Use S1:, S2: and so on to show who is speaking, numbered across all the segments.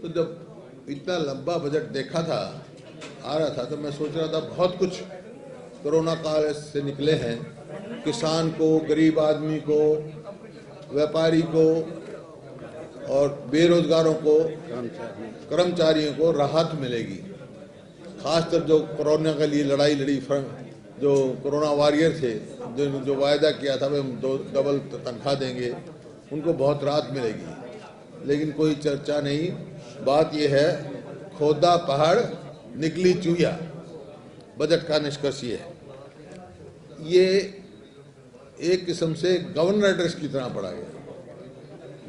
S1: तो जब इतना लंबा बजट देखा था, आ रहा था, तो मैं सोच रहा था बहुत कुछ कोरोना काल से निकले हैं, किसान को, गरीब आदमी को, व्यापारी को और बेरोजगारों को, कर्मचारियों को राहत मिलेगी। खासकर जो कोरोना के लिए लड़ाई लड़ी, जो कोरोना वॉरियर थे, जो वायदा किया था हम डबल तनख्वाह देंगे, उनको बहुत राहत मिलेगी। लेकिन कोई चर्चा नहीं। बात यह है, खोदा पहाड़ निकली चूया। बजट का निष्कर्ष ये है। ये एक किस्म से गवर्नर एड्रेस की तरह पढ़ा गया,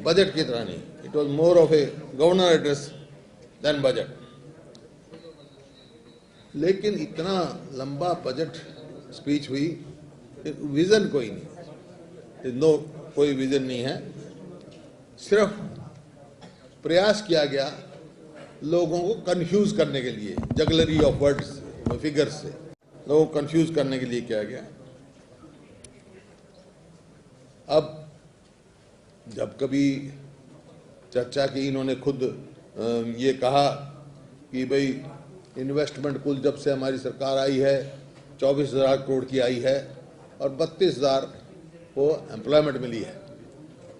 S1: बजट की तरह नहीं। It was more of a governor address than budget. लेकिन इतना लंबा बजट स्पीच हुई, विजन कोई नहीं, नो कोई विजन नहीं है। सिर्फ प्रयास किया गया लोगों को कंफ्यूज करने के लिए, जगलरी ऑफ वर्ड्स, फिगर्स से लोगों को कंफ्यूज करने के लिए किया गया। अब जब कभी चर्चा की, इन्होंने खुद ये कहा कि भाई इन्वेस्टमेंट कुल जब से हमारी सरकार आई है 24,000 करोड़ की आई है और 32,000 को एम्प्लॉयमेंट मिली है।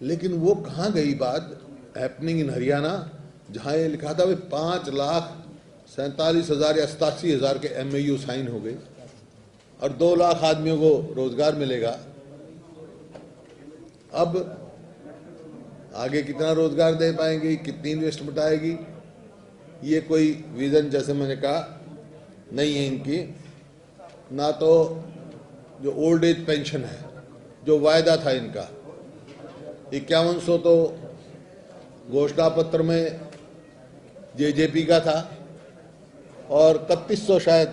S1: लेकिन वो कहाँ गई बात? हैपनिंग इन हरियाणा, जहाँ ये लिखा था भाई 5,47,000 या 87,000 के MOU साइन हो गए और 2 लाख आदमियों को रोजगार मिलेगा। अब आगे कितना रोजगार दे पाएंगे, कितनी इन्वेस्टमेंट आएगी, ये कोई विजन, जैसे मैंने कहा, नहीं है इनकी। ना तो जो ओल्ड एज पेंशन है, जो वायदा था इनका 5100 तो घोषणा पत्र में JJP का था और 3100 शायद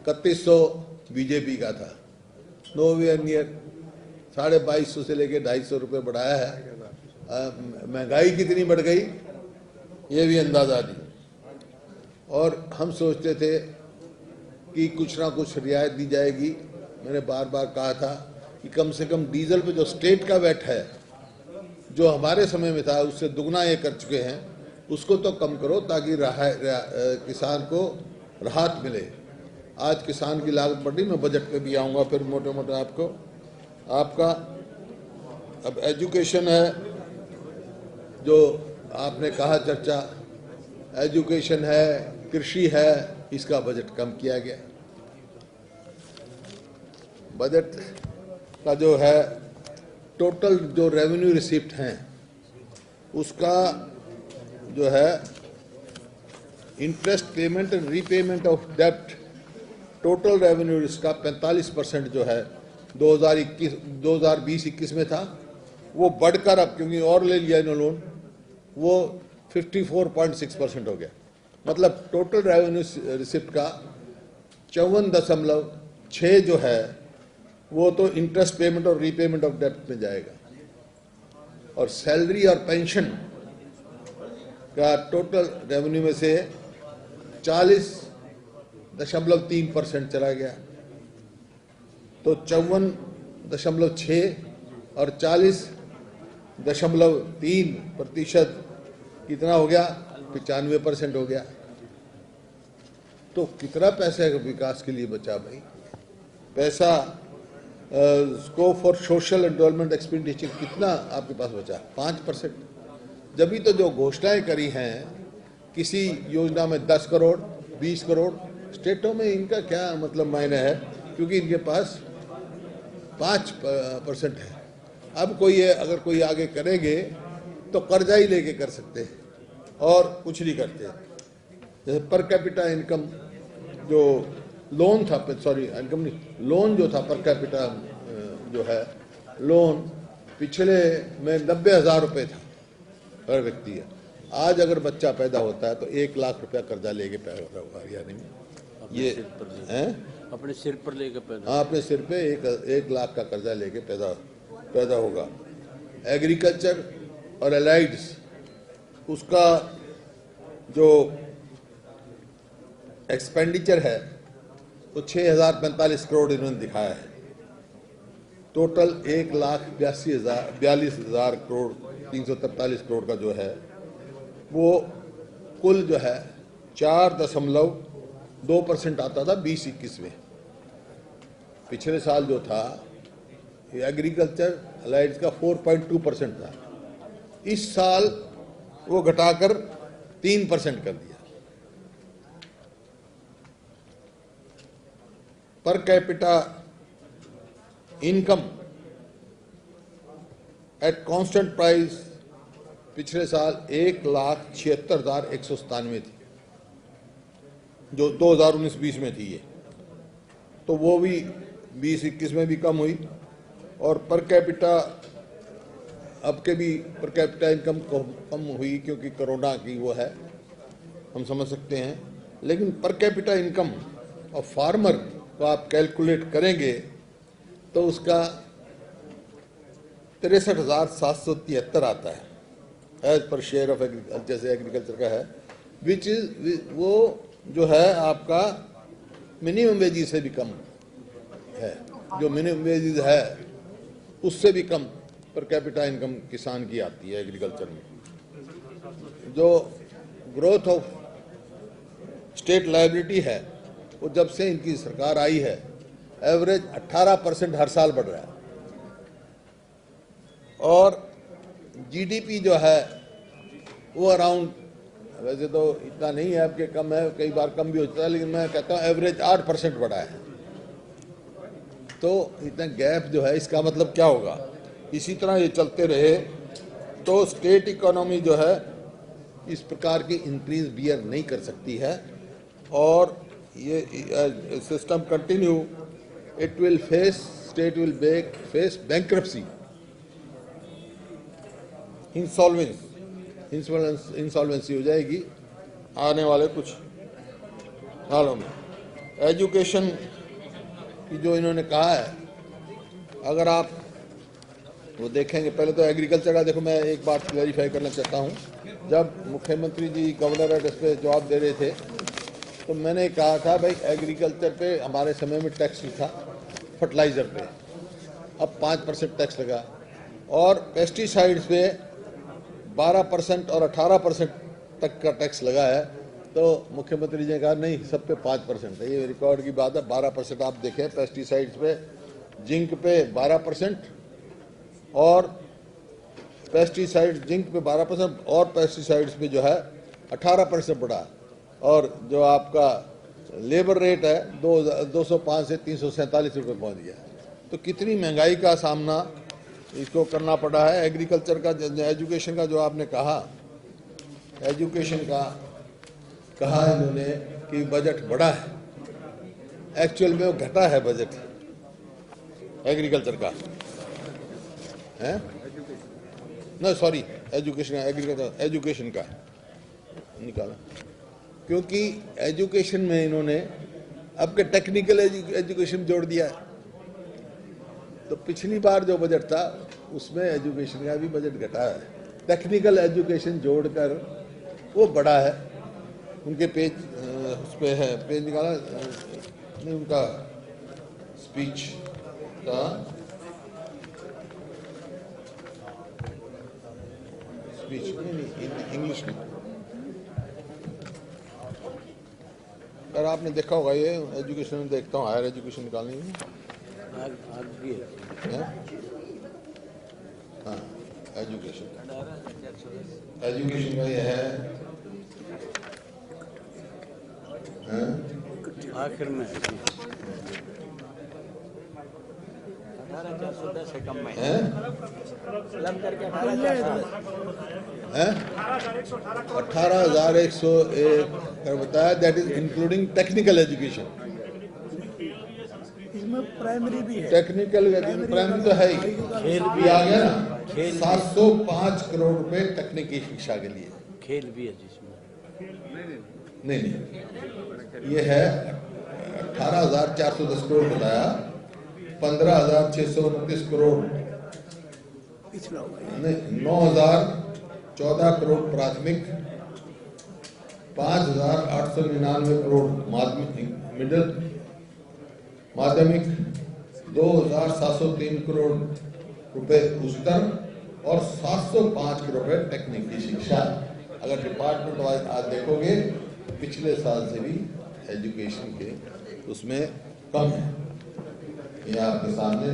S1: 3100 BJP का था। नो वेयर नियर 2250 से लेके 250 रुपये बढ़ाया है। महंगाई कितनी बढ़ गई ये भी अंदाजा नहीं। और हम सोचते थे कि कुछ ना कुछ रियायत दी जाएगी। मैंने बार बार कहा था कि कम से कम डीजल पे जो स्टेट का वैट है, जो हमारे समय में था, उससे दुगना ये कर चुके हैं, उसको तो कम करो ताकि किसान को राहत मिले। आज किसान की लागत बढ़ी, मैं बजट पे भी आऊँगा फिर मोटे मोटे आपका। अब एजुकेशन है, जो आपने कहा चर्चा, एजुकेशन है, कृषि है, इसका बजट कम किया गया। बजट का जो है टोटल जो रेवेन्यू रिसिप्ट हैं, उसका जो है interest payment and repayment of डेब्ट, टोटल रेवेन्यू इसका 45% जो है 2020-21 में था, वो बढ़कर अब, क्योंकि और ले लिया इन्होंने लोन, वो 54.6% हो गया। मतलब टोटल रेवेन्यू रिसिप्ट का 54.6 जो है वो तो इंटरेस्ट पेमेंट और रीपेमेंट ऑफ डेब्ट में जाएगा। और सैलरी और पेंशन का टोटल रेवेन्यू में से 40.3% चला गया। तो 54.6 और 40.3% कितना हो गया? 95% हो गया। तो कितना पैसा विकास के लिए बचा भाई? पैसा scope for social and development expenditure कितना आपके पास बचा? 5%। जब तो जो घोषणाएं करी हैं, किसी योजना में 10 करोड़ 20 करोड़, स्टेटों में इनका क्या मतलब मायने है, क्योंकि इनके पास 5% है। अब अगर कोई आगे करेंगे तो कर्जा ही लेके कर सकते हैं और कुछ नहीं करते। जैसे पर कैपिटा इनकम जो लोन था, सॉरी इनकम नहीं, लोन जो था पर कैपिटा जो है लोन, पिछले में 90,000 रुपये था पर व्यक्ति है। आज अगर बच्चा पैदा होता है तो 1 लाख रुपया कर्जा लेके पैदा होगा हरियाणा में। ये
S2: अपने सिर पर लेके पैदा,
S1: हाँ, अपने सिर पे 1 लाख का कर्जा लेके पैदा होगा। एग्रीकल्चर और एलाइड्स, उसका जो एक्सपेंडिचर है वो 6,045 करोड़ इन्होंने दिखाया है। टोटल 1,42,000 करोड़ 343 करोड़ का जो है वो कुल जो है 4.2% आता था 20-21 में। पिछले साल जो था एग्रीकल्चर अलाइड का 4.2% था। इस साल वो घटाकर 3% कर दिया। Per capita income at constant price पिछले साल 1,76,197 थी, जो 2019-20 में थी ये, तो वो भी 20-21 में भी कम हुई। और पर कैपिटा अब के भी पर कैपिटा इनकम कम हुई क्योंकि कोरोना की वो है, हम समझ सकते हैं। लेकिन पर कैपिटा इनकम और फार्मर को आप कैलकुलेट करेंगे तो उसका 63,773 आता है एज पर शेयर ऑफ जैसे एग्रीकल्चर का है, विच इज वो जो है आपका मिनिमम वेजेस से भी कम है। जो मिनिमम वेजेस है उससे भी कम पर कैपिटा इनकम किसान की आती है एग्रीकल्चर में। जो ग्रोथ ऑफ स्टेट लायबिलिटी है वो जब से इनकी सरकार आई है एवरेज 18% हर साल बढ़ रहा है। और जीडीपी जो है वो अराउंड, वैसे तो इतना नहीं है आपके, कम है, कई बार कम भी होता है, लेकिन मैं कहता हूँ एवरेज 8% बढ़ा है। तो इतना गैप जो है, इसका मतलब क्या होगा? इसी तरह ये चलते रहे तो स्टेट इकोनॉमी जो है इस प्रकार की इंक्रीज बियर नहीं कर सकती है। और ये system continue, it will face, state will face bankruptcy, insolvency हो जाएगी आने वाले कुछ सालों में। एजुकेशन की जो इन्होंने कहा है, अगर आप वो देखेंगे, पहले तो एग्रीकल्चर का देखो, मैं एक बात क्लैरिफाई करना चाहता हूँ। जब मुख्यमंत्री जी गवर्नर एड्रेस पे जवाब दे रहे थे तो मैंने कहा था भाई एग्रीकल्चर पे हमारे समय में टैक्स था, फर्टिलाइजर पे अब 5% टैक्स लगा, और पेस्टिसाइड्स पे 12% और 18% तक का टैक्स लगा है। तो मुख्यमंत्री जी ने कहा नहीं, सब पे 5% है। ये रिकॉर्ड की बात है। 12% आप देखें पेस्टिसाइड्स पे, जिंक पे 12% और पेस्टिसाइड जिंक पे 12% और पेस्टिसाइड्स पे जो है 18% बढ़ा। और जो आपका लेबर रेट है 205 से 347 रुपये पहुँच गया। तो कितनी महंगाई का सामना इसको करना पड़ा है। एग्रीकल्चर का, एजुकेशन का जो आपने कहा, एजुकेशन का कहा इन्होंने कि बजट बढ़ा है, एक्चुअल में वो घटा है बजट एग्रीकल्चर का, है ना? सॉरी, एजुकेशन, एग्रीकल्चर एजुकेशन का निकाला, क्योंकि एजुकेशन में इन्होंने अब के टेक्निकल एजुकेशन जोड़ दिया है। तो पिछली बार जो बजट था उसमें एजुकेशन का भी बजट घटा है, टेक्निकल एजुकेशन जोड़कर वो बढ़ा है। उनके पेज उस पे है, पेज निकाला नहीं उनका स्पीच का, स्पीच नहीं इंग्लिश में। अगर आपने देखा होगा ये एजुकेशन में, देखता हूँ हायर एजुकेशन निकालने में हाँ, एजुकेशन का ये है
S2: आखिर में
S3: 18,410 से कम में
S1: है 18,101 बताया। That is including technical education.
S3: इसमें प्राइमरी भी है,
S1: टेक्निकल प्राइमरी तो है ही,
S2: खेल भी
S1: आ गया ना। 705 करोड़ रुपए तकनीकी शिक्षा के लिए।
S2: खेल भी है जिसमें
S1: नहीं, ये है 18,410 करोड़ बताया, 15,629 करोड़,
S3: पिछड़ा हुआ है।
S1: 9,014 करोड़ प्राथमिक, 5,899 करोड़ माध्यमिक, 2,703 करोड़ रुपए उच्चतर और 705 करोड़ रुपए तकनीकी शिक्षा। अगर डिपार्टमेंट वाइज आज देखोगे पिछले साल से भी एजुकेशन के उसमें कम है, ये आपके सामने।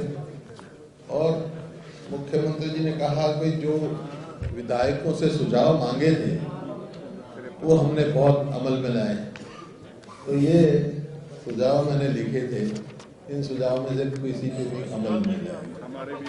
S1: और मुख्यमंत्री जी ने कहा कि जो विधायकों से सुझाव मांगे थे वो हमने बहुत अमल में लाए। तो ये सुझाव मैंने लिखे थे, इन सुझाव में से किसी पे भी अमल नहीं लाए।